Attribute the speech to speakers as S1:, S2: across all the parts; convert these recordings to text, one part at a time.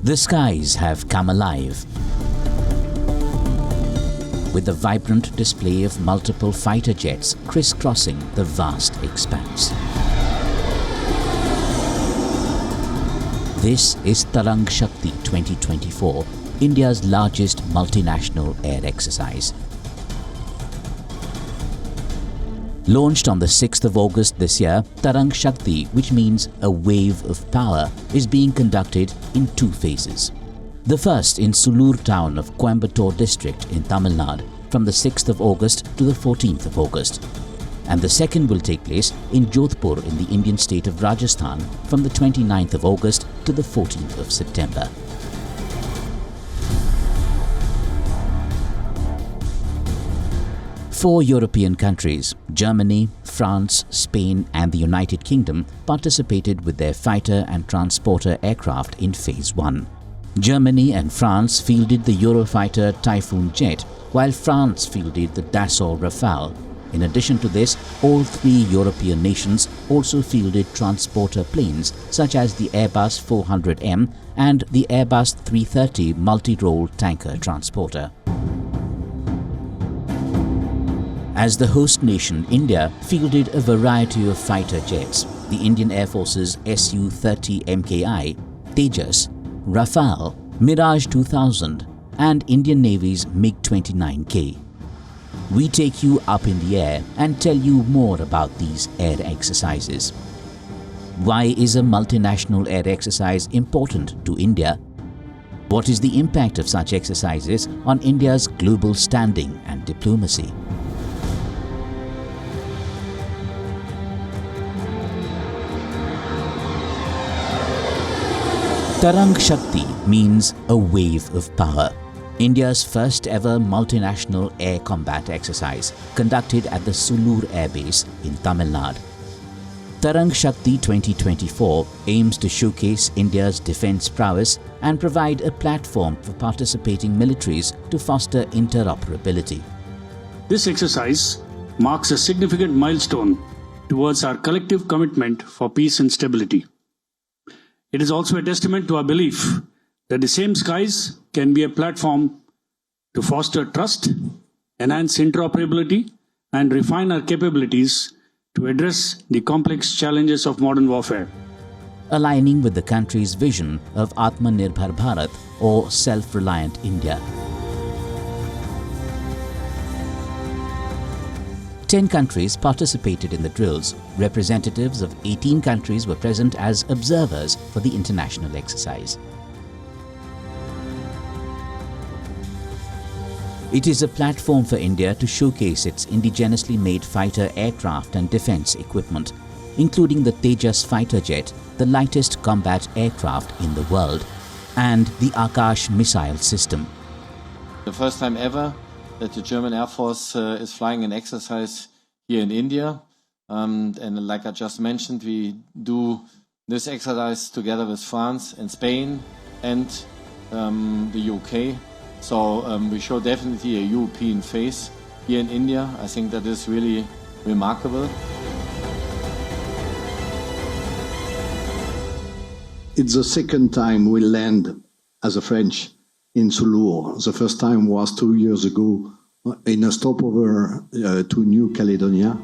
S1: The skies have come alive with a vibrant display of multiple fighter jets crisscrossing the vast expanse. This is Tarang Shakti 2024, India's largest multinational air exercise. Launched on the 6th of August this year, Tarang Shakti, which means a wave of power, is being conducted in two phases. The first in Sulur town of Coimbatore district in Tamil Nadu from the 6th of August to the 14th of August. And the second will take place in Jodhpur in the Indian state of Rajasthan from the 29th of August to the 14th of September. Four European countries, Germany, France, Spain and the United Kingdom, participated with their fighter and transporter aircraft in Phase 1. Germany and France fielded the Eurofighter Typhoon jet, while France fielded the Dassault Rafale. In addition to this, all three European nations also fielded transporter planes such as the Airbus 400M and the Airbus 330 multi-role tanker transporter. As the host nation, India fielded a variety of fighter jets, the Indian Air Force's Su-30 MKI, Tejas, Rafale, Mirage 2000 and Indian Navy's MiG-29K. We take you up in the air and tell you more about these air exercises. Why is a multinational air exercise important to India? What is the impact of such exercises on India's global standing and diplomacy? Tarang Shakti means a wave of power. India's first ever multinational air combat exercise conducted at the Sulur Air Base in Tamil Nadu. Tarang Shakti 2024 aims to showcase India's defence prowess and provide a platform for participating militaries to foster interoperability.
S2: This exercise marks a significant milestone towards our collective commitment for peace and stability. It is also a testament to our belief that the same skies can be a platform to foster trust, enhance interoperability, and refine our capabilities to address the complex challenges of modern warfare.
S1: Aligning with the country's vision of Atmanirbhar Bharat or self-reliant India. 10 countries participated in the drills. Representatives of 18 countries were present as observers for the international exercise. It is a platform for India to showcase its indigenously made fighter aircraft and defence equipment, including the Tejas fighter jet, the lightest combat aircraft in the world, and the Akash missile system.
S3: The first time ever that the German Air Force is flying an exercise here in India. And like I just mentioned, we do this exercise together with France and Spain and the UK. So we show definitely a European face here in India. I think that is really remarkable.
S4: It's the second time we land as a French in Sulur. The first time was 2 years ago in a stopover to New Caledonia.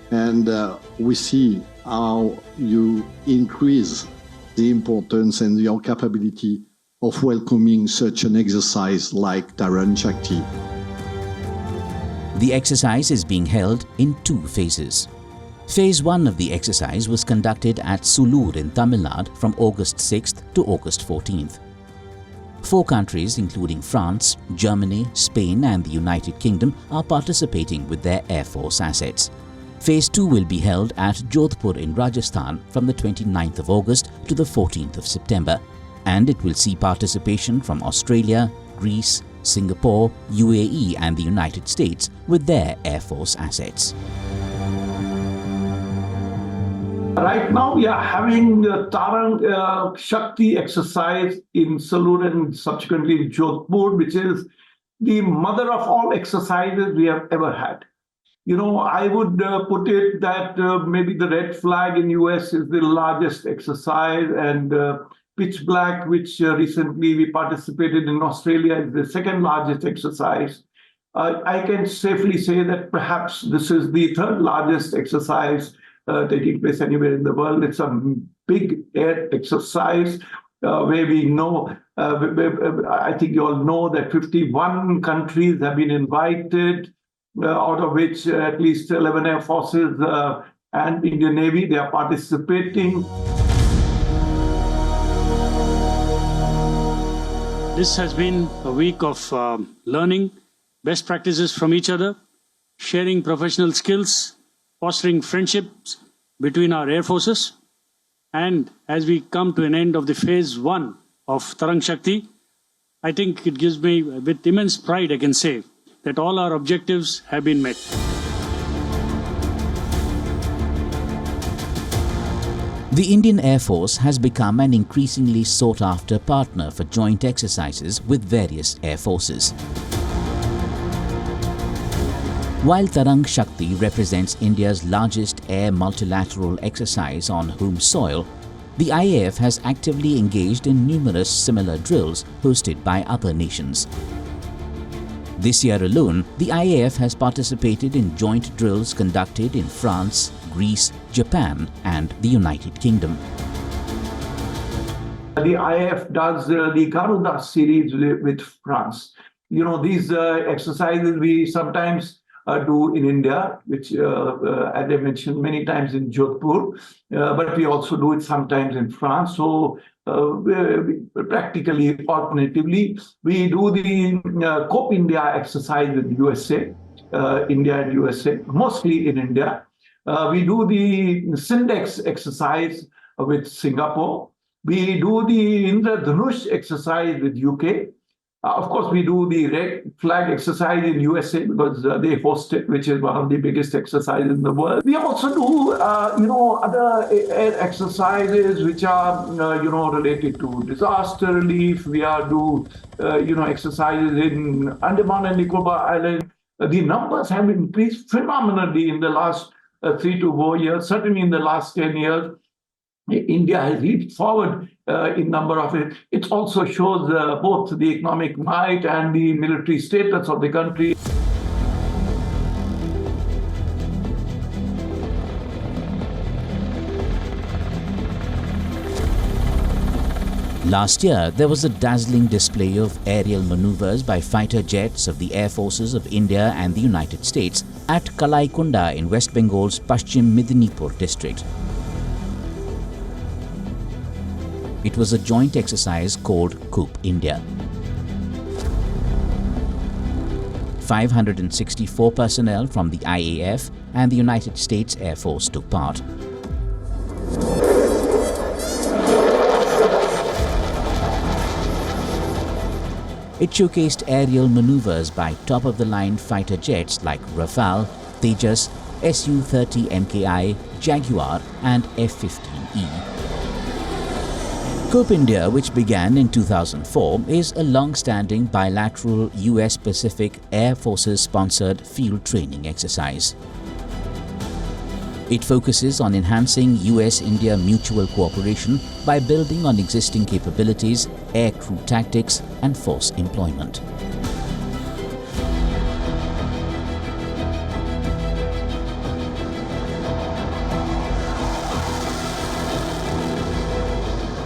S4: And we see how you increase the importance and your capability of welcoming such an exercise like Tarang Shakti.
S1: The exercise is being held in two phases. Phase 1 of the exercise was conducted at Sulur in Tamil Nadu from August 6th to August 14th. 4 countries, including France, Germany, Spain and the United Kingdom, are participating with their Air Force assets. Phase 2 will be held at Jodhpur in Rajasthan from the 29th of August to the 14th of September, and it will see participation from Australia, Greece, Singapore, UAE and the United States with their Air Force assets.
S5: Right now, we are having the Tarang Shakti exercise in Sulur and subsequently Jodhpur, which is the mother of all exercises we have ever had. You know, I would put it that maybe the red flag in US is the largest exercise, and pitch black, which recently we participated in Australia, is the second largest exercise. I can safely say that perhaps this is the third largest exercise taking place anywhere in the world. It's a big air exercise where we know, I think you all know that 51 countries have been invited, out of which at least 11 air forces and Indian Navy, they are participating.
S2: This has been a week of learning best practices from each other, sharing professional skills, fostering friendships between our air forces. And as we come to an end of the phase 1 of Tarang Shakti, I think it gives me, with immense pride, I can say, that all our objectives have been met.
S1: The Indian Air Force has become an increasingly sought-after partner for joint exercises with various air forces. While Tarang Shakti represents India's largest air multilateral exercise on home soil, the IAF has actively engaged in numerous similar drills hosted by other nations. This year alone, the IAF has participated in joint drills conducted in France, Greece, Japan and the United Kingdom.
S5: The IAF does the Garuda series with France. You know, these exercises we sometimes do in India, which, as I mentioned many times, in Jodhpur, but we also do it sometimes in France. So practically, alternatively, we do the COPE India exercise with USA, India and USA, mostly in India. We do the Syndex exercise with Singapore. We do the Indradhanush exercise with UK. Of course, we do the red flag exercise in USA because they host it, which is one of the biggest exercises in the world. We also do, other air exercises which are, related to disaster relief. We do, exercises in Andaman and Nicobar Islands. The numbers have increased phenomenally in the last 3 to 4 years. Certainly in the last 10 years, India has leaped forward in number of it. It also shows both the economic might and the military status of the country.
S1: Last year, there was a dazzling display of aerial maneuvers by fighter jets of the Air Forces of India and the United States at Kalaikunda in West Bengal's Paschim Midnipur district. It was a joint exercise called COPE India. 564 personnel from the IAF and the United States Air Force took part. It showcased aerial maneuvers by top-of-the-line fighter jets like Rafale, Tejas, Su-30 MKI, Jaguar and F-15E. COPE India, which began in 2004, is a long-standing bilateral US-Pacific Air Forces-sponsored field training exercise. It focuses on enhancing US-India mutual cooperation by building on existing capabilities, aircrew tactics and force employment.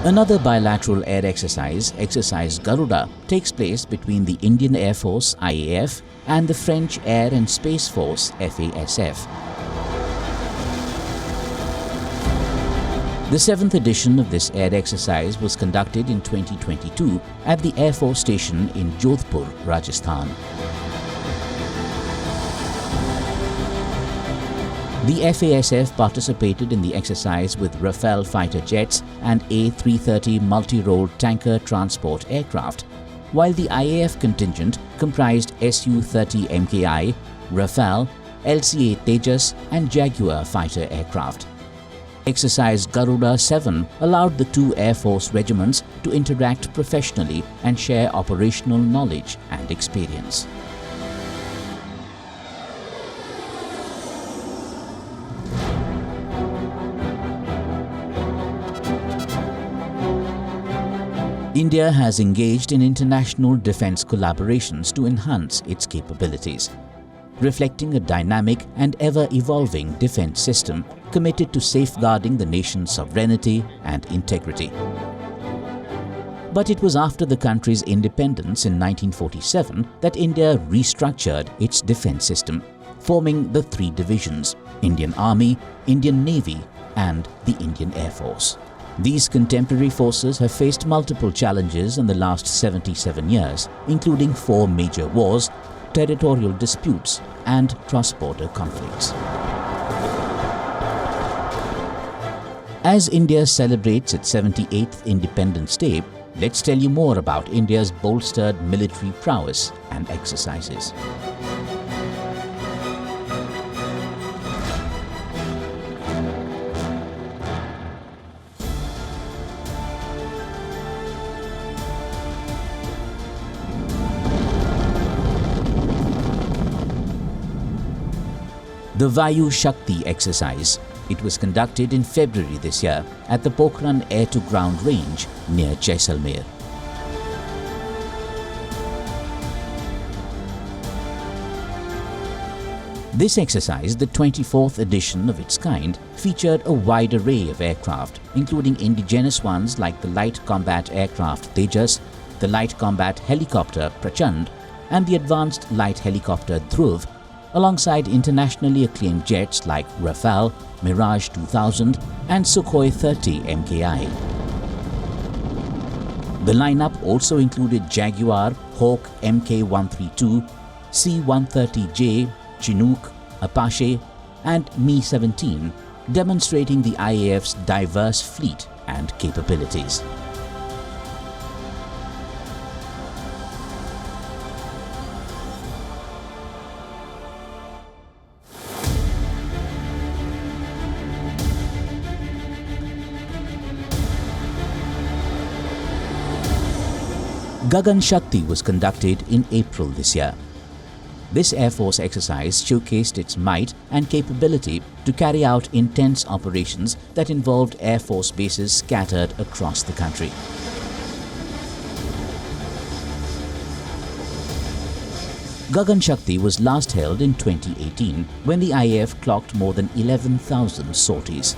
S1: Another bilateral air exercise, Exercise Garuda, takes place between the Indian Air Force IAF and the French Air and Space Force FASF. The 7th edition of this air exercise was conducted in 2022 at the Air Force Station in Jodhpur, Rajasthan. The FASF participated in the exercise with Rafale fighter jets and A330 multi-role tanker transport aircraft, while the IAF contingent comprised Su-30 MKI, Rafale, LCA Tejas and Jaguar fighter aircraft. Exercise Garuda 7 allowed the two Air Force regiments to interact professionally and share operational knowledge and experience. India has engaged in international defence collaborations to enhance its capabilities, reflecting a dynamic and ever-evolving defence system committed to safeguarding the nation's sovereignty and integrity. But it was after the country's independence in 1947 that India restructured its defence system, forming the three divisions: Indian Army, Indian Navy and the Indian Air Force. These contemporary forces have faced multiple challenges in the last 77 years, including 4 major wars, territorial disputes and cross-border conflicts. As India celebrates its 78th Independence Day, let's tell you more about India's bolstered military prowess and exercises. The WION Shakti exercise. It was conducted in February this year at the Pokhran air-to-ground range near Jaisalmer. This exercise, the 24th edition of its kind, featured a wide array of aircraft, including indigenous ones like the light combat aircraft Tejas, the light combat helicopter Prachand, and the advanced light helicopter Dhruv, alongside internationally acclaimed jets like Rafale, Mirage 2000 and Sukhoi 30 MKI. The lineup also included Jaguar, Hawk Mk132, C-130J, Chinook, Apache and Mi-17, demonstrating the IAF's diverse fleet and capabilities. Tarang Shakti was conducted in April this year. This Air Force exercise showcased its might and capability to carry out intense operations that involved Air Force bases scattered across the country. Tarang Shakti was last held in 2018 when the IAF clocked more than 11,000 sorties.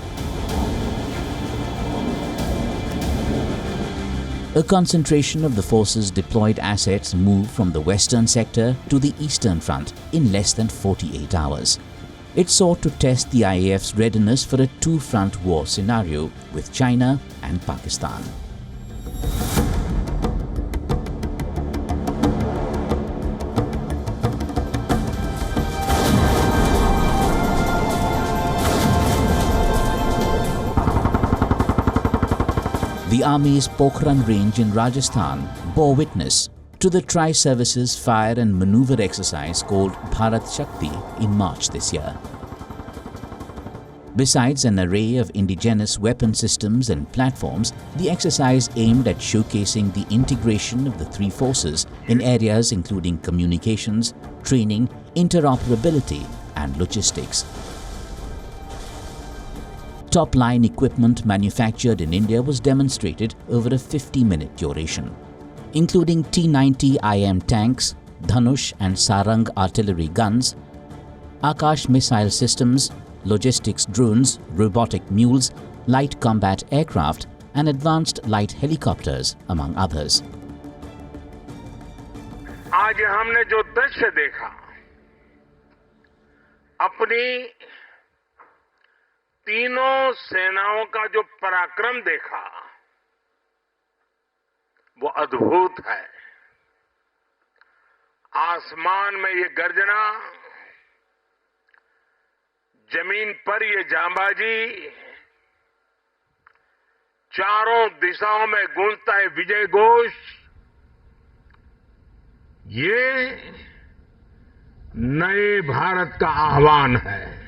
S1: A concentration of the force's deployed assets moved from the western sector to the eastern front in less than 48 hours. It sought to test the IAF's readiness for a two-front war scenario with China and Pakistan. The Army's Pokhran range in Rajasthan bore witness to the Tri-Services Fire and Maneuver exercise called Bharat Shakti in March this year. Besides an array of indigenous weapon systems and platforms, the exercise aimed at showcasing the integration of the three forces in areas including communications, training, interoperability and logistics. Top-line equipment manufactured in India was demonstrated over a 50-minute duration, including T-90 IM tanks, Dhanush and Sarang artillery guns, Akash missile systems, logistics drones, robotic mules, light combat aircraft and advanced light helicopters, among others.
S6: आज हमने जो दृश्य देखा, अपनी तीनों सेनाओं का जो पराक्रम देखा, वो अद्भुत है। आसमान में ये गर्जना, जमीन पर ये जांबाजी, चारों दिशाओं में गूंजता है विजय घोष, ये नए भारत का आह्वान है।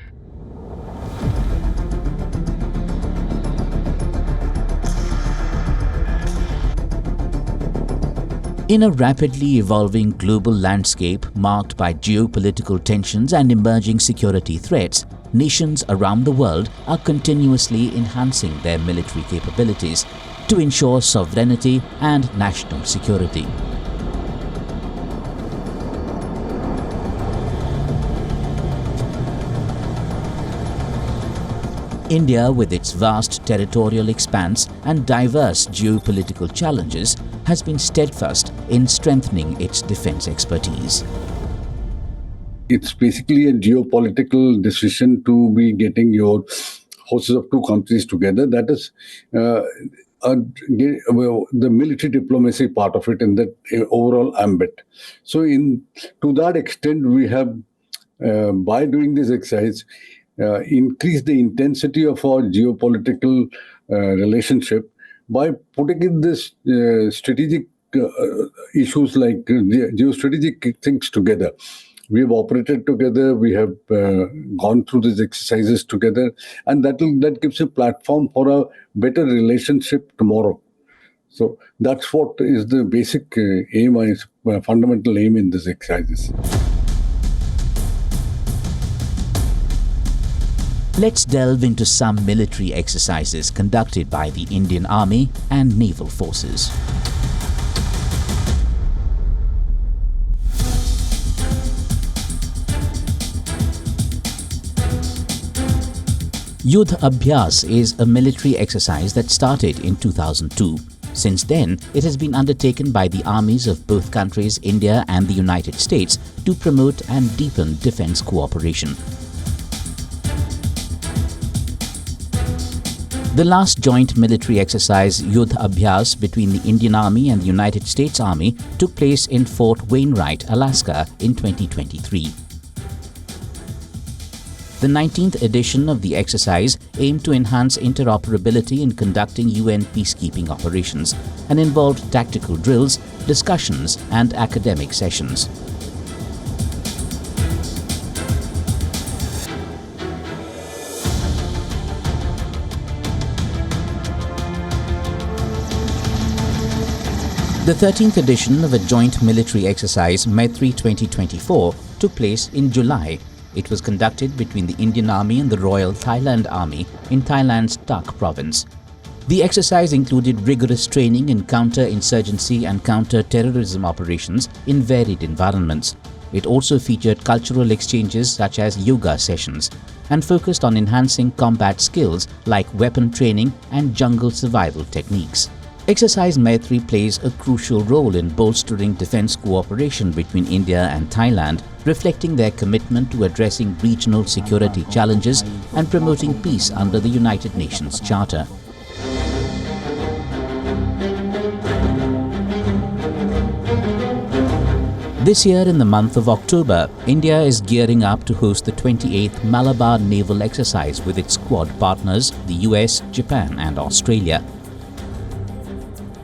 S1: In a rapidly evolving global landscape marked by geopolitical tensions and emerging security threats, nations around the world are continuously enhancing their military capabilities to ensure sovereignty and national security. India, with its vast territorial expanse and diverse geopolitical challenges, has been steadfast in strengthening its defense expertise.
S7: It's basically a geopolitical decision to be getting your forces of two countries together. That is the military diplomacy part of it in that overall ambit. So to that extent, we have, by doing this exercise, increased the intensity of our geopolitical relationship by putting in this strategic issues like geostrategic things together. We have operated together, we have gone through these exercises together, and that gives a platform for a better relationship tomorrow. So that's what is the basic aim, fundamental aim in these exercises.
S1: Let's delve into some military exercises conducted by the Indian Army and Naval Forces. Yudh Abhyas is a military exercise that started in 2002. Since then, it has been undertaken by the armies of both countries, India and the United States, to promote and deepen defense cooperation. The last joint military exercise, Yudh Abhyas, between the Indian Army and the United States Army took place in Fort Wainwright, Alaska in 2023. The 19th edition of the exercise aimed to enhance interoperability in conducting UN peacekeeping operations and involved tactical drills, discussions and academic sessions. The 13th edition of a joint military exercise, Maitree 2024, took place in July. It was conducted between the Indian Army and the Royal Thailand Army in Thailand's Tak province. The exercise included rigorous training in counter-insurgency and counter-terrorism operations in varied environments. It also featured cultural exchanges such as yoga sessions and focused on enhancing combat skills like weapon training and jungle survival techniques. Exercise Maitree plays a crucial role in bolstering defense cooperation between India and Thailand, reflecting their commitment to addressing regional security challenges and promoting peace under the United Nations Charter. This year, in the month of October, India is gearing up to host the 28th Malabar naval exercise with its Quad partners, the US, Japan and Australia.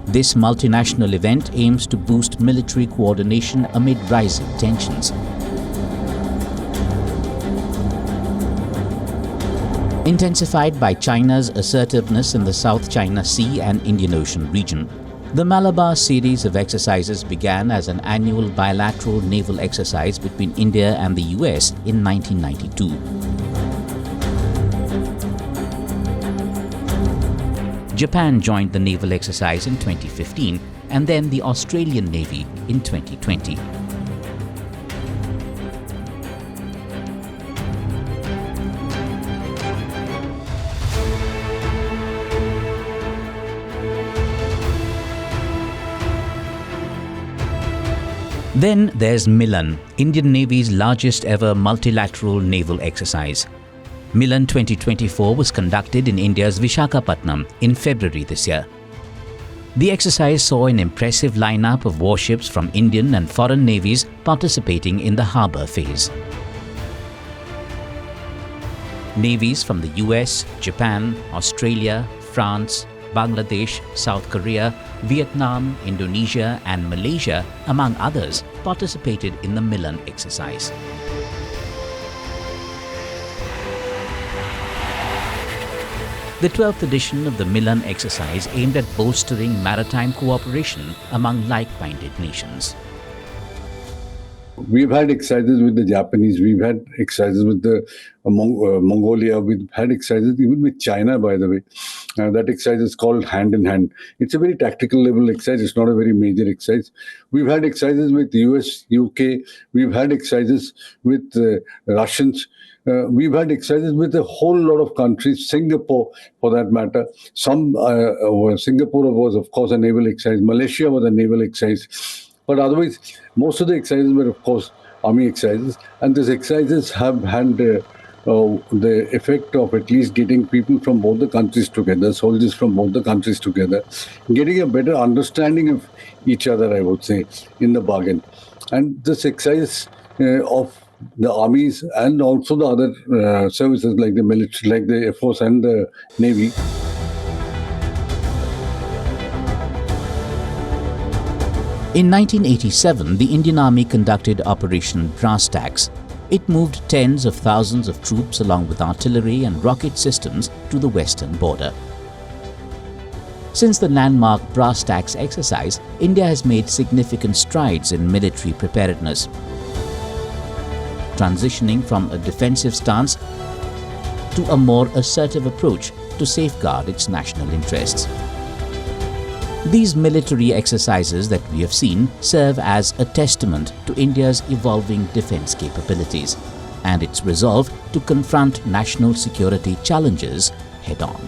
S1: This multinational event aims to boost military coordination amid rising tensions. Intensified by China's assertiveness in the South China Sea and Indian Ocean region, the Malabar series of exercises began as an annual bilateral naval exercise between India and the US in 1992. Japan joined the naval exercise in 2015 and then the Australian Navy in 2020. Then there's Milan, Indian Navy's largest ever multilateral naval exercise. Milan 2024 was conducted in India's Visakhapatnam in February this year. The exercise saw an impressive lineup of warships from Indian and foreign navies participating in the harbour phase. Navies from the US, Japan, Australia, France, Bangladesh, South Korea, Vietnam, Indonesia and Malaysia, among others, participated in the Milan exercise. The 12th edition of the Milan exercise aimed at bolstering maritime cooperation among like-minded nations.
S7: We've had exercises with the Japanese, we've had exercises with the Mongolia, we've had exercises even with China, by the way. That exercise is called Hand in Hand. It's a very tactical level exercise. It's not a very major exercise. We've had exercises with US, UK. We've had exercises with Russians. We've had exercises with a whole lot of countries, Singapore for that matter. Singapore was, of course, a naval exercise. Malaysia was a naval exercise. But otherwise, most of the exercises were, of course, army exercises. And these exercises have had the effect of at least getting people from both the countries together, soldiers from both the countries together, getting a better understanding of each other, I would say, in the bargain. And this exercise of the armies and also the other services like the military, like the Air Force and the Navy.
S1: In 1987, the Indian Army conducted Operation Brass Tacks. It moved tens of thousands of troops along with artillery and rocket systems to the western border. Since the landmark Brass Tacks exercise, India has made significant strides in military preparedness, transitioning from a defensive stance to a more assertive approach to safeguard its national interests. These military exercises that we have seen serve as a testament to India's evolving defense capabilities and its resolve to confront national security challenges head-on.